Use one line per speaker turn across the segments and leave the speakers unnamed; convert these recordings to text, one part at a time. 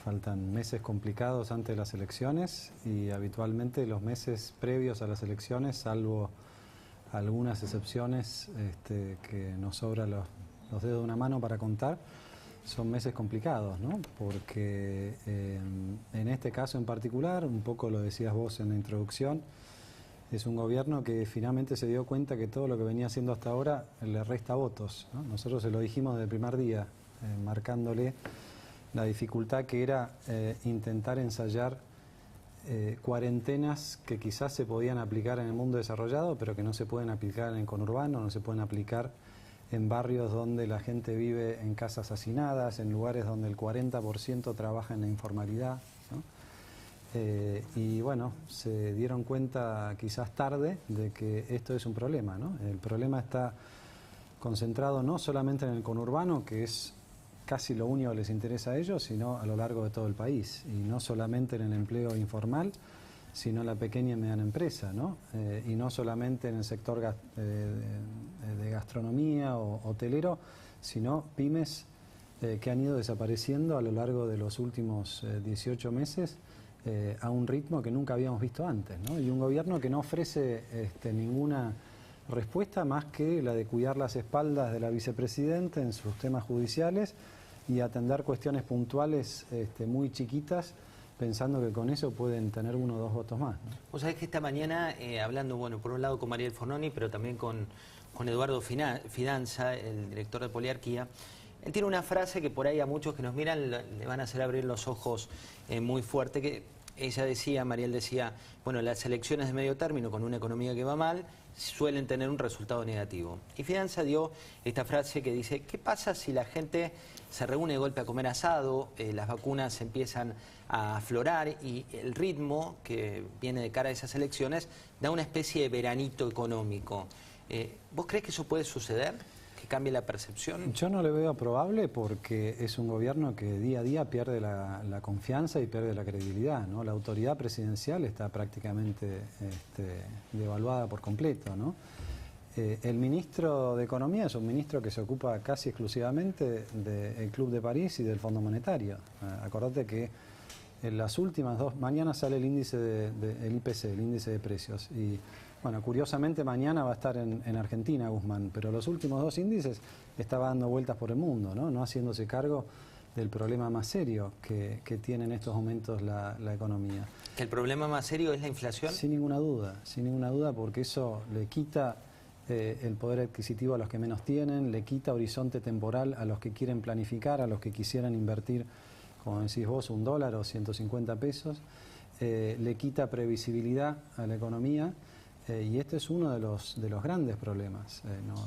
Faltan meses complicados antes de las elecciones y habitualmente los meses previos a las elecciones, salvo algunas excepciones que nos sobran los dedos de una mano para contar, son meses complicados, ¿no? Porque en este caso en particular, un poco lo decías vos en la introducción, es un gobierno que finalmente se dio cuenta que todo lo que venía haciendo hasta ahora le resta votos, ¿no? Nosotros se lo dijimos desde el primer día, marcándole la dificultad que era intentar ensayar cuarentenas que quizás se podían aplicar en el mundo desarrollado, pero que no se pueden aplicar en el conurbano, no se pueden aplicar en barrios donde la gente vive en casas hacinadas, en lugares donde el 40% trabaja en la informalidad, ¿no? Y bueno, se dieron cuenta quizás tarde de que esto es un problema, ¿no? El problema está concentrado no solamente en el conurbano, que es casi lo único que les interesa a ellos, sino a lo largo de todo el país. Y no solamente en el empleo informal, sino en la pequeña y mediana empresa, ¿no? Y no solamente en el sector de gastronomía o hotelero, sino pymes que han ido desapareciendo a lo largo de los últimos 18 meses a un ritmo que nunca habíamos visto antes, ¿no? Y un gobierno que no ofrece ninguna respuesta más que la de cuidar las espaldas de la vicepresidenta en sus temas judiciales y atender cuestiones puntuales muy chiquitas, pensando que con eso pueden tener 1 o 2 votos más, ¿no?
Vos sabés que esta mañana, hablando, bueno, por un lado con Mariel Fornoni, pero también con Eduardo Fidanza, el director de Poliarquía, él tiene una frase que por ahí a muchos que nos miran le van a hacer abrir los ojos muy fuerte, que ella decía, Mariel decía, bueno, las elecciones de medio término con una economía que va mal suelen tener un resultado negativo. Y Fidanza dio esta frase que dice, ¿qué pasa si la gente se reúne de golpe a comer asado, las vacunas empiezan a aflorar y el ritmo que viene de cara a esas elecciones da una especie de veranito económico? ¿Vos crees que eso puede suceder? ¿Que cambie la percepción?
Yo no le veo probable porque es un gobierno que día a día pierde la confianza y pierde la credibilidad, ¿no? La autoridad presidencial está prácticamente devaluada por completo, ¿no? El ministro de Economía es un ministro que se ocupa casi exclusivamente del Club de París y del Fondo Monetario. Acordate que en las últimas mañana sale el índice el IPC, el índice de precios, y bueno, curiosamente mañana va a estar en Argentina Guzmán, pero los últimos 2 índices estaba dando vueltas por el mundo, ¿no? No haciéndose cargo del problema más serio que tiene en estos momentos la economía.
¿El problema más serio es la inflación?
Sin ninguna duda, porque eso le quita el poder adquisitivo a los que menos tienen, le quita horizonte temporal a los que quieren planificar, a los que quisieran invertir, como decís vos, $1 o 150 pesos, le quita previsibilidad a la economía. Y este es uno de los grandes problemas,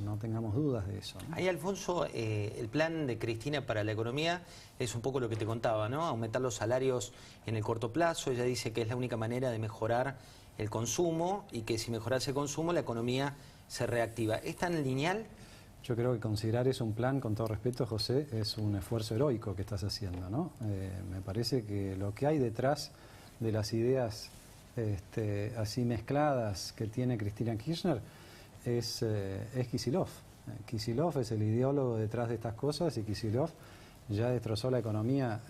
no tengamos dudas de eso, ¿no?
Ahí, Alfonso, el plan de Cristina para la economía es un poco lo que te contaba, ¿no? Aumentar los salarios en el corto plazo. Ella dice que es la única manera de mejorar el consumo y que si mejorase el consumo la economía se reactiva. ¿Es tan lineal?
Yo creo que considerar eso un plan, con todo respeto, José, es un esfuerzo heroico que estás haciendo, ¿no? Me parece que lo que hay detrás de las ideas así mezcladas que tiene Cristina Kirchner es Kicillof. Kicillof es el ideólogo detrás de estas cosas y Kicillof ya destrozó la economía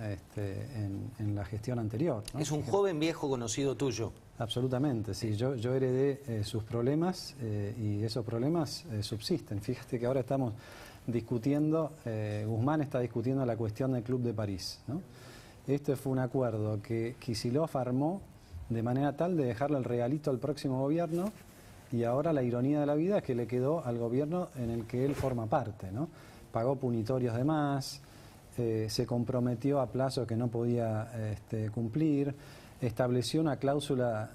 en la gestión anterior, ¿no?
Es un joven viejo conocido tuyo.
Absolutamente, sí. Yo heredé sus problemas y esos problemas subsisten. Fíjate que ahora estamos discutiendo, Guzmán está discutiendo la cuestión del Club de París, ¿no? Este fue un acuerdo que Kicillof armó de manera tal de dejarle el regalito al próximo gobierno, y ahora la ironía de la vida es que le quedó al gobierno en el que él forma parte, ¿no? Pagó punitorios de más, se comprometió a plazos que no podía cumplir, estableció una cláusula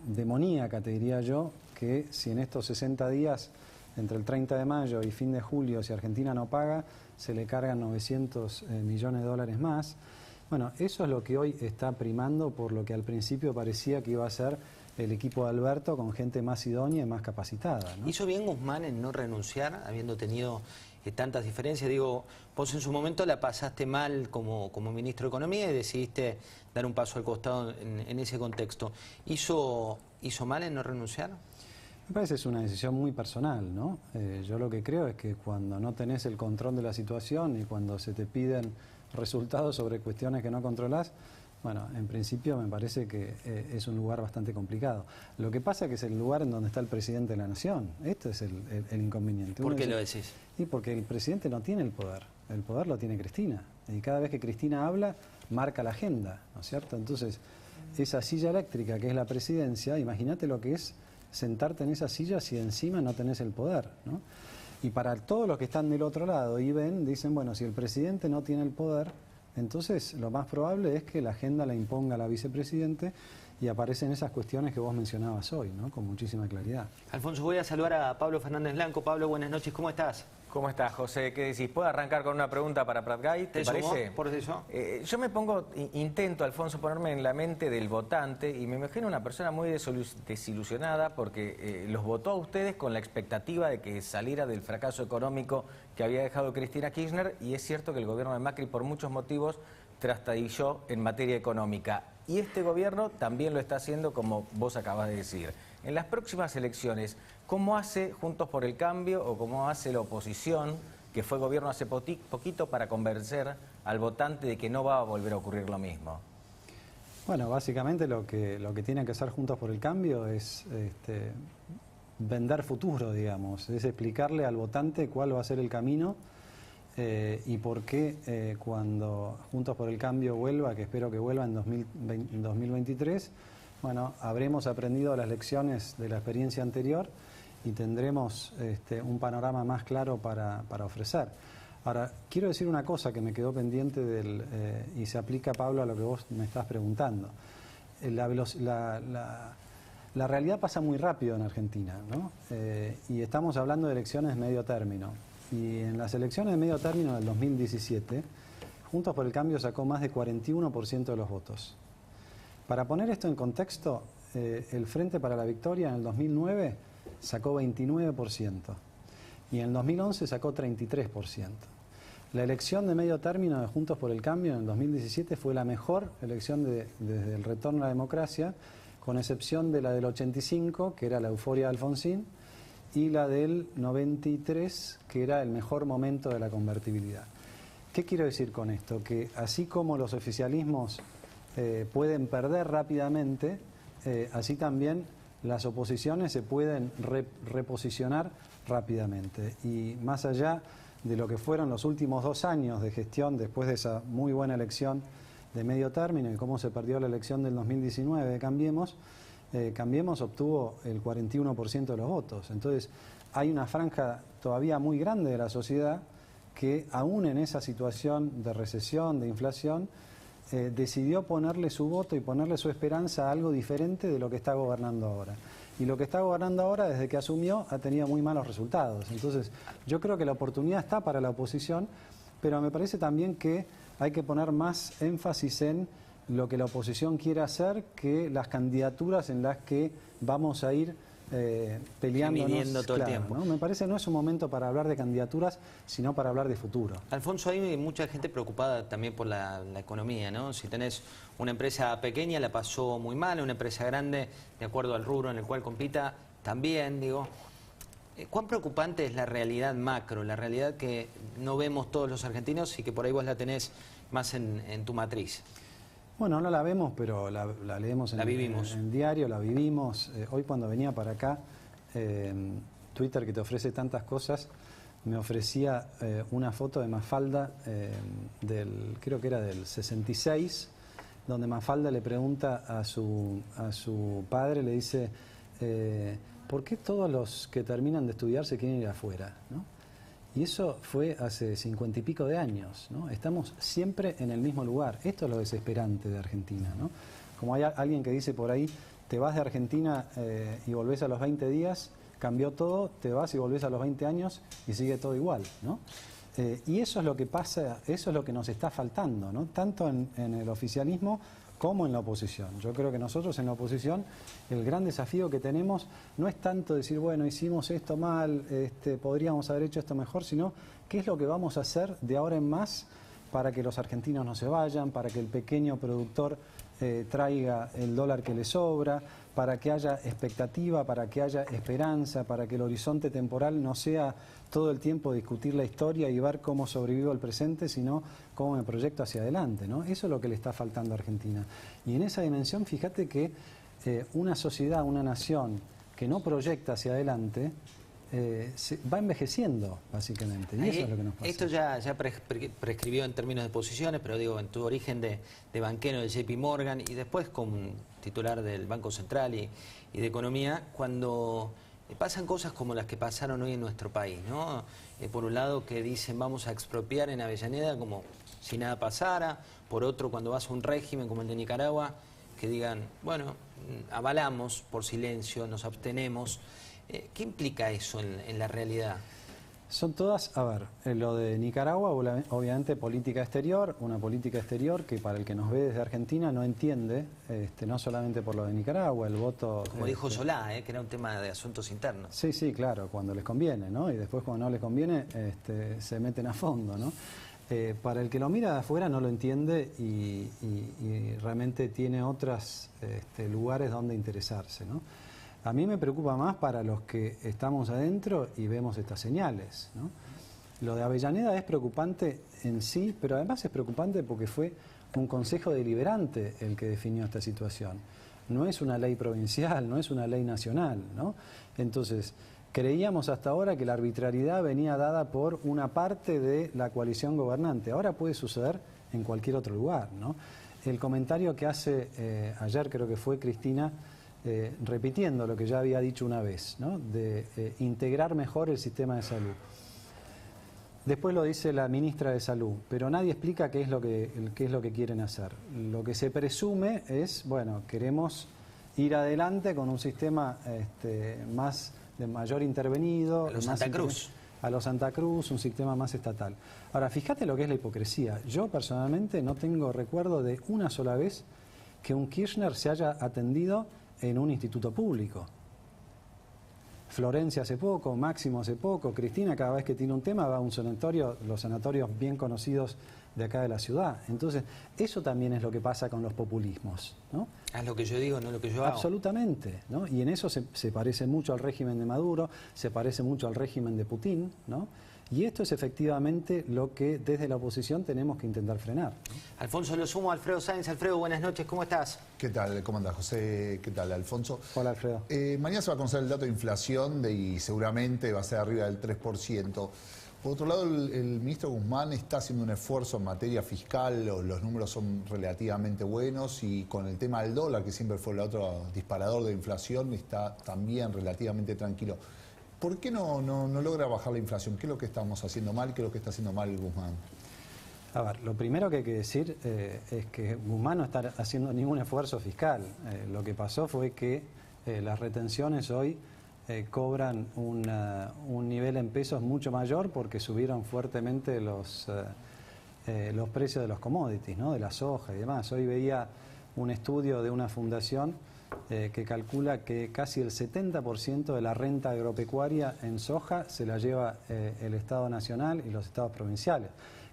demoníaca, te diría yo, que si en estos 60 días, entre el 30 de mayo y fin de julio, si Argentina no paga, se le cargan 900 millones de dólares más. Bueno, eso es lo que hoy está primando por lo que al principio parecía que iba a ser el equipo de Alberto con gente más idónea y más capacitada, ¿no?
¿Hizo bien Guzmán en no renunciar, habiendo tenido tantas diferencias? Digo, vos en su momento la pasaste mal como ministro de Economía y decidiste dar un paso al costado en ese contexto. ¿Hizo mal en no renunciar?
Me parece que es una decisión muy personal, ¿no? Yo lo que creo es que cuando no tenés el control de la situación y cuando se te piden resultados sobre cuestiones que no controlás, bueno, en principio me parece que es un lugar bastante complicado. Lo que pasa es que es el lugar en donde está el presidente de la nación. Esto es el inconveniente.
¿Por qué lo decís?
Y porque el presidente no tiene el poder lo tiene Cristina. Y cada vez que Cristina habla, marca la agenda, ¿no es cierto? Entonces, esa silla eléctrica que es la presidencia, imagínate lo que es sentarte en esa silla si encima no tenés el poder, ¿no? Y para todos los que están del otro lado y ven, dicen, bueno, si el presidente no tiene el poder, entonces lo más probable es que la agenda la imponga la vicepresidente y aparecen esas cuestiones que vos mencionabas hoy, ¿no? Con muchísima claridad.
Alfonso, voy a saludar a Pablo Fernández Blanco. Pablo, buenas noches, ¿cómo estás?
¿Cómo estás, José? ¿Qué decís? ¿Puedo arrancar con una pregunta para Pratgay? ¿Te parece?
¿Por eso?
Yo intento, Alfonso, ponerme en la mente del votante y me imagino una persona muy desilusionada porque los votó a ustedes con la expectativa de que saliera del fracaso económico que había dejado Cristina Kirchner, y es cierto que el gobierno de Macri por muchos motivos trastabilló en materia económica. Y este gobierno también lo está haciendo, como vos acabas de decir. En las próximas elecciones, ¿cómo hace Juntos por el Cambio o cómo hace la oposición, que fue gobierno hace poquito, para convencer al votante de que no va a volver a ocurrir lo mismo?
Bueno, básicamente lo que tiene que hacer Juntos por el Cambio es vender futuro, digamos. Es explicarle al votante cuál va a ser el camino y por qué cuando Juntos por el Cambio vuelva, que espero que vuelva en 2023, bueno, habremos aprendido las lecciones de la experiencia anterior y tendremos un panorama más claro para ofrecer. Ahora, quiero decir una cosa que me quedó pendiente y se aplica, Pablo, a lo que vos me estás preguntando. La realidad pasa muy rápido en Argentina, ¿no? Y estamos hablando de elecciones de medio término. Y en las elecciones de medio término del 2017, Juntos por el Cambio sacó más de 41% de los votos. Para poner esto en contexto, el Frente para la Victoria en el 2009 sacó 29% y en el 2011 sacó 33%. La elección de medio término de Juntos por el Cambio en el 2017 fue la mejor elección desde el retorno a la democracia, con excepción de la del 85, que era la euforia de Alfonsín, y la del 93, que era el mejor momento de la convertibilidad. ¿Qué quiero decir con esto? Que así como los oficialismos pueden perder rápidamente, así también las oposiciones se pueden reposicionar rápidamente. Y más allá de lo que fueron los últimos 2 años de gestión después de esa muy buena elección de medio término y cómo se perdió la elección del 2019 de Cambiemos, Cambiemos obtuvo el 41% de los votos. Entonces hay una franja todavía muy grande de la sociedad que aún en esa situación de recesión, de inflación, decidió ponerle su voto y ponerle su esperanza a algo diferente de lo que está gobernando ahora. Y lo que está gobernando ahora, desde que asumió, ha tenido muy malos resultados. Entonces, yo creo que la oportunidad está para la oposición, pero me parece también que hay que poner más énfasis en lo que la oposición quiere hacer que las candidaturas en las que vamos a ir peleándonos
todo el tiempo,
¿no? Me parece que no es un momento para hablar de candidaturas, sino para hablar de futuro.
Alfonso, hay mucha gente preocupada también por la economía, ¿no? Si tenés una empresa pequeña, la pasó muy mal, una empresa grande, de acuerdo al rubro en el cual compita, también, digo. ¿Cuán preocupante es la realidad macro, la realidad que no vemos todos los argentinos y que por ahí vos la tenés más en tu matriz?
Bueno, no la vemos, pero la leemos en diario, la vivimos. Hoy cuando venía para acá, Twitter, que te ofrece tantas cosas, me ofrecía una foto de Mafalda, creo que era del 66, donde Mafalda le pregunta a su padre, le dice, ¿por qué todos los que terminan de estudiar se quieren ir afuera, ¿no? Y eso fue hace 50 y pico de años, ¿no? Estamos siempre en el mismo lugar. Esto es lo desesperante de Argentina, ¿no? Como hay alguien que dice por ahí, te vas de Argentina y volvés a los 20 días, cambió todo, te vas y volvés a los 20 años y sigue todo igual, ¿no? Y eso es lo que pasa, eso es lo que nos está faltando, ¿no? Tanto en el oficialismo como en la oposición. Yo creo que nosotros en la oposición el gran desafío que tenemos no es tanto decir, bueno, hicimos esto mal, podríamos haber hecho esto mejor, sino qué es lo que vamos a hacer de ahora en más para que los argentinos no se vayan, para que el pequeño productor traiga el dólar que le sobra, para que haya expectativa, para que haya esperanza, para que el horizonte temporal no sea todo el tiempo discutir la historia y ver cómo sobrevivo el presente, sino cómo me proyecto hacia adelante, ¿no? Eso es lo que le está faltando a Argentina. Y en esa dimensión, fíjate que una sociedad, una nación que no proyecta hacia adelante, se va envejeciendo, básicamente, y eso es lo que nos pasa.
Esto ya prescribió en términos de posiciones, pero digo, en tu origen de banquero de JP Morgan y después como titular del Banco Central y de Economía, cuando pasan cosas como las que pasaron hoy en nuestro país, ¿no? Por un lado que dicen vamos a expropiar en Avellaneda como si nada pasara, por otro cuando vas a un régimen como el de Nicaragua, que digan, bueno, avalamos por silencio, nos abstenemos. ¿Qué implica eso en la realidad?
Son todas, a ver, lo de Nicaragua, obviamente política exterior, una política exterior que para el que nos ve desde Argentina no entiende, no solamente por lo de Nicaragua, el voto...
Como dijo Solá, que era un tema de asuntos internos.
Sí, sí, claro, cuando les conviene, ¿no? Y después cuando no les conviene, se meten a fondo, ¿no? Para el que lo mira de afuera no lo entiende y realmente tiene otros lugares donde interesarse, ¿no? A mí me preocupa más para los que estamos adentro y vemos estas señales, ¿no? Lo de Avellaneda es preocupante en sí, pero además es preocupante porque fue un consejo deliberante el que definió esta situación. No es una ley provincial, no es una ley nacional, ¿no? Entonces, creíamos hasta ahora que la arbitrariedad venía dada por una parte de la coalición gobernante. Ahora puede suceder en cualquier otro lugar, ¿no? El comentario que hace ayer, creo que fue Cristina, repitiendo lo que ya había dicho una vez, ¿no? De integrar mejor el sistema de salud. Después lo dice la ministra de Salud, pero nadie explica qué es lo que quieren hacer. Lo que se presume es, bueno, queremos ir adelante con un sistema más de mayor intervenido.
A los Santa Cruz.
A los Santa Cruz, un sistema más estatal. Ahora, fíjate lo que es la hipocresía. Yo personalmente no tengo recuerdo de una sola vez que un Kirchner se haya atendido en un instituto público. Florencia hace poco, Máximo hace poco, Cristina cada vez que tiene un tema va a un sanatorio, los sanatorios bien conocidos de acá de la ciudad. Entonces, eso también es lo que pasa con los populismos, ¿no?
Haz lo que yo digo, no lo que yo hago.
Absolutamente, ¿no? Y en eso se parece mucho al régimen de Maduro, se parece mucho al régimen de Putin, ¿no? Y esto es efectivamente lo que desde la oposición tenemos que intentar frenar, ¿no?
Alfonso, lo sumo, Alfredo Sáenz. Alfredo, buenas noches, ¿cómo estás?
¿Qué tal? ¿Cómo andás, José? ¿Qué tal, Alfonso?
Hola, Alfredo.
Mañana se va a conocer el dato de inflación y seguramente va a ser arriba del 3%. Por otro lado, el ministro Guzmán está haciendo un esfuerzo en materia fiscal, los números son relativamente buenos y con el tema del dólar, que siempre fue el otro disparador de inflación, está también relativamente tranquilo. ¿Por qué no logra bajar la inflación? ¿Qué es lo que estamos haciendo mal? ¿Qué es lo que está haciendo mal Guzmán?
A ver, lo primero que hay que decir es que Guzmán no está haciendo ningún esfuerzo fiscal. Lo que pasó fue que las retenciones hoy cobran un nivel en pesos mucho mayor porque subieron fuertemente los precios de los commodities, ¿no? De la soja y demás. Hoy veía un estudio de una fundación que calcula que casi el 70% de la renta agropecuaria en soja se la lleva el Estado Nacional y los estados provinciales.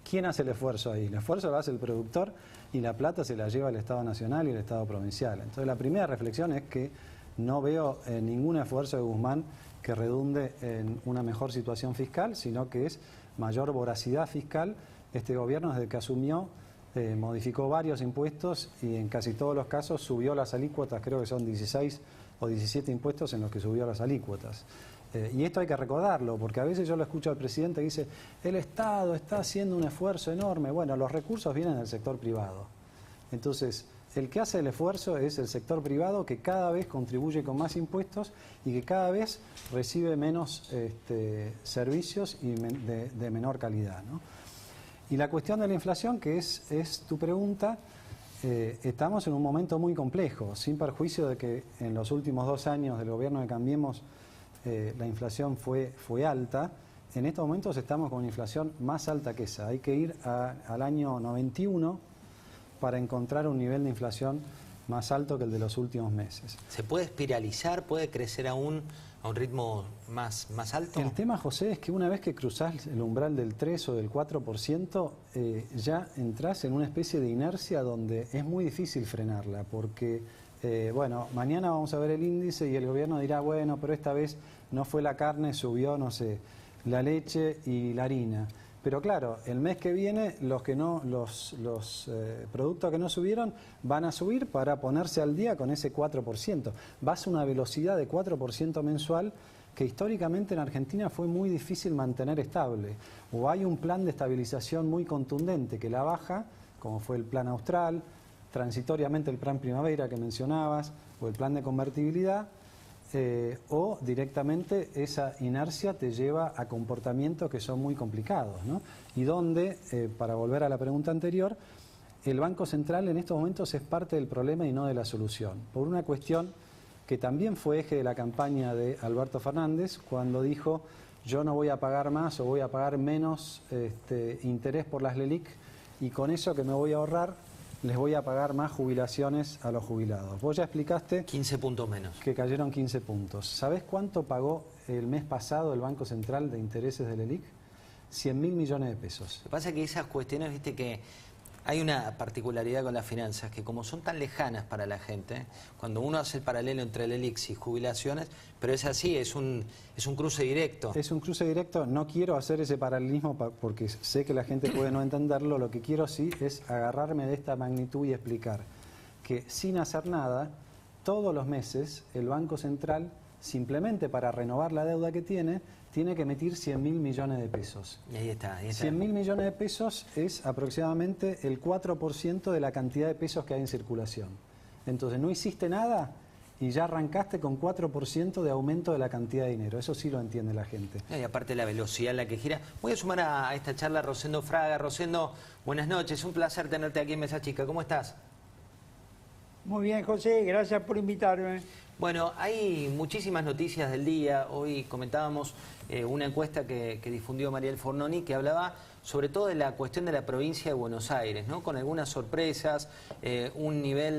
¿Quién hace el esfuerzo ahí? El esfuerzo lo hace el productor y la plata se la lleva el Estado Nacional y el Estado Provincial. Entonces la primera reflexión es que no veo ningún esfuerzo de Guzmán que redunde en una mejor situación fiscal, sino que es mayor voracidad fiscal. Este gobierno desde que asumió modificó varios impuestos y en casi todos los casos subió las alícuotas, creo que son 16 o 17 impuestos en los que subió las alícuotas. Y esto hay que recordarlo, porque a veces yo lo escucho al presidente que dice, el Estado está haciendo un esfuerzo enorme. Bueno, los recursos vienen del sector privado. Entonces, el que hace el esfuerzo es el sector privado que cada vez contribuye con más impuestos y que cada vez recibe menos servicios y de menor calidad, ¿no? Y la cuestión de la inflación, que es tu pregunta, estamos en un momento muy complejo, sin perjuicio de que en los últimos 2 años del gobierno de Cambiemos la inflación fue alta. En estos momentos estamos con una inflación más alta que esa. Hay que ir al año 91 para encontrar un nivel de inflación más alto que el de los últimos meses.
¿Se puede espiralizar? ¿Puede crecer aún a un ritmo más alto?
El tema, José, es que una vez que cruzás el umbral del 3 o del 4%, ya entras en una especie de inercia donde es muy difícil frenarla, porque, bueno, mañana vamos a ver el índice y el gobierno dirá, bueno, pero esta vez no fue la carne, subió, no sé, la leche y la harina. Pero claro, el mes que viene los productos que no subieron van a subir para ponerse al día con ese 4%. Vas a una velocidad de 4% mensual que históricamente en Argentina fue muy difícil mantener estable. O hay un plan de estabilización muy contundente que la baja, como fue el plan austral, transitoriamente el plan primavera que mencionabas, o el plan de convertibilidad, o directamente esa inercia te lleva a comportamientos que son muy complicados, ¿no? Y donde, para volver a la pregunta anterior, el Banco Central en estos momentos es parte del problema y no de la solución, por una cuestión que también fue eje de la campaña de Alberto Fernández, cuando dijo, yo no voy a pagar más o voy a pagar menos interés por las LELIQ, y con eso que me voy a ahorrar, les voy a pagar más jubilaciones a los jubilados. Vos ya explicaste
15 puntos menos.
Que cayeron 15 puntos. ¿Sabés cuánto pagó el mes pasado el Banco Central de intereses del ELIC? 100.000 millones de pesos.
Lo que pasa es que esas cuestiones, viste que hay una particularidad con las finanzas, que como son tan lejanas para la gente, cuando uno hace el paralelo entre el ELIC y jubilaciones, pero es así, es un cruce directo.
Es un cruce directo, no quiero hacer ese paralelismo porque sé que la gente puede no entenderlo, lo que quiero sí es agarrarme de esta magnitud y explicar que sin hacer nada, todos los meses el Banco Central, simplemente para renovar la deuda que tiene que emitir 100.000 millones de pesos.
Y ahí está.
100.000 millones de pesos es aproximadamente el 4% de la cantidad de pesos que hay en circulación. Entonces no hiciste nada y ya arrancaste con 4% de aumento de la cantidad de dinero. Eso sí lo entiende la gente.
Y aparte la velocidad en la que gira. Voy a sumar a esta charla a Rosendo Fraga. Rosendo, buenas noches. Un placer tenerte aquí en Mesa Chica. ¿Cómo estás?
Muy bien, José. Gracias por invitarme.
Bueno, hay muchísimas noticias del día. Hoy comentábamos una encuesta que difundió Mariel Fornoni que hablaba sobre todo de la cuestión de la provincia de Buenos Aires, ¿no? Con algunas sorpresas, un nivel